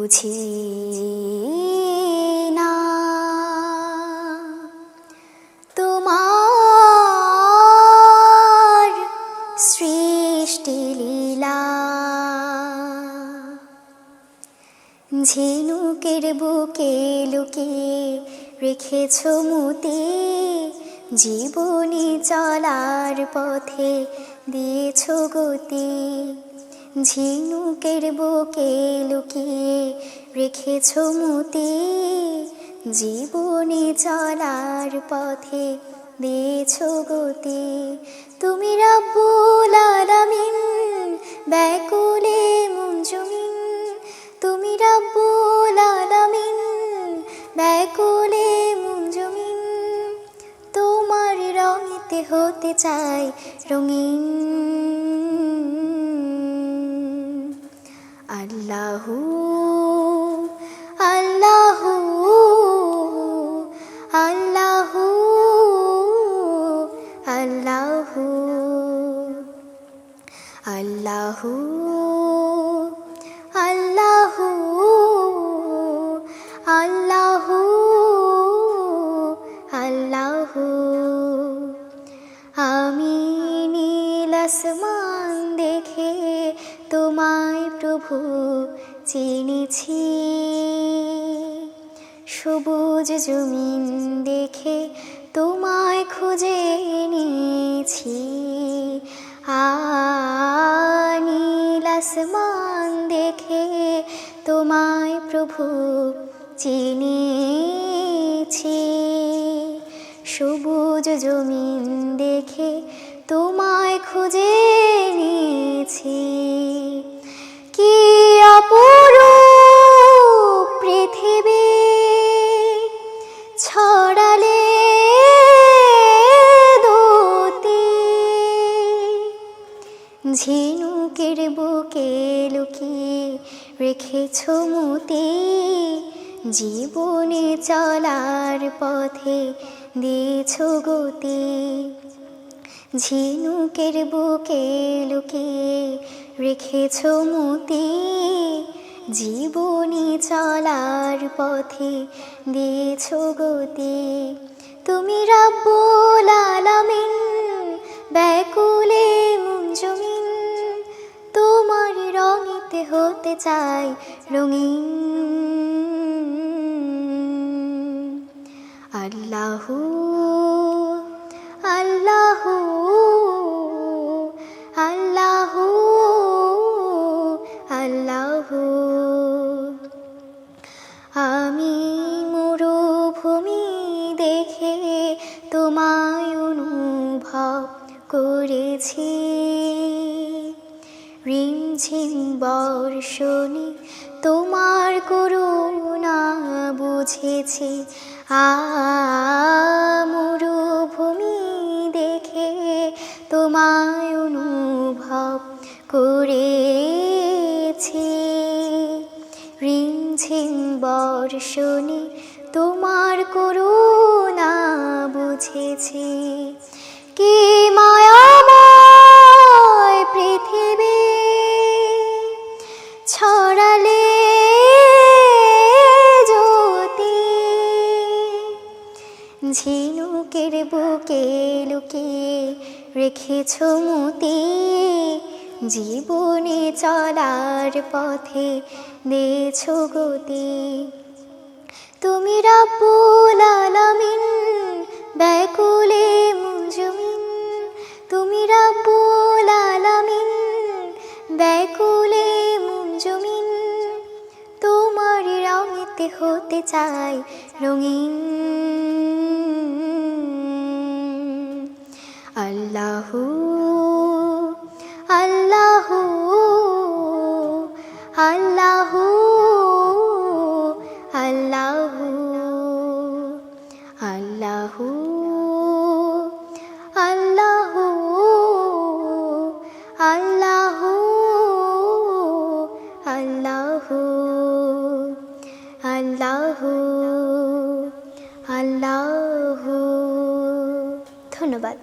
বুঝি না তোমার সৃষ্টি লীলা, ঝিনুকের বুকে লুকিয়ে রেখেছ মুতে, জীবনে চলার পথে দিয়েছ গতি। ঝিনুকের বুকে লুকিয়ে রেখেছ মুতে, জীবনে চলার পথে দিয়েছ গতি। তুমি রাব্বুল আলামিন, ব্যাকুলে মুনজুমিন। তুমি রাব্বুল আলামিন, ব্যাকুলে মুনজুমিন। তোমার রঙেতে হতে চাই রঙিন। আল্লাহু আল্লাহু আল্লাহু আল্লাহু আল্লাহু আল্লাহু আল্লাহু আল্লাহু। আমি নীল আসমান দেখে তোমায় প্রভু চিনেছি, সবুজ জমিন দেখে তোমায় খুঁজে নিয়েছি। নীল আসমান দেখে তোমায় প্রভু চিনেছি, সবুজ জমিন দেখে তোমায় খুঁজে নিয়েছি। কি অপরূপ পৃথিবী ছড়ালে দুটি, ঝিনুকের বুকে লুকিয়ে রেখেছ মুতে, জীবনে চলার পথে দিয়েছ গতি। ঝিনুকের বুকে লুকিয়ে রেখেছ মুতে, জীবনে চলার পথে দিয়েছ গতি। তুমি রাব্বুল আলামিন, ব্যাকুলে মুনজুমিন। তোমার রঙেতে হতে চাই রঙিন। আল্লাহু আল্লাহু আল্লাহু আল্লাহু। আমি মরুভূমি দেখে তোমায় অনুভব করেছি, রিমঝিম বর্ষণে তোমার করুণা বুঝেছি। মরুভূমি দেখে তোমায় অনুভব করেছি, রিমঝিম বর্ষণে তোমার করুণা বুঝেছি। কি মায়াময় পৃথিবী ছড়ালে জ্যোতি, ঝিনুকের বুকে লুকিয়ে রেখেছ মুতে, জীবনে চলার পথে দিয়েছ গতি। তুমি রাব্বুল আলামিন, ব্যাকুলে মুনজুমিন। তুমি রাব্বুল আলামিন, ব্যাকুলে মুনজুমিন। তোমার রঙেতে হতে চাই রঙিন। আল্লাহু আল্লাহু আল্লাহু আল্লাহু আল্লাহু আল্লাহু আল্লাহু আল্লাহু আল্লাহু আল্লাহু। ধন্যবাদ।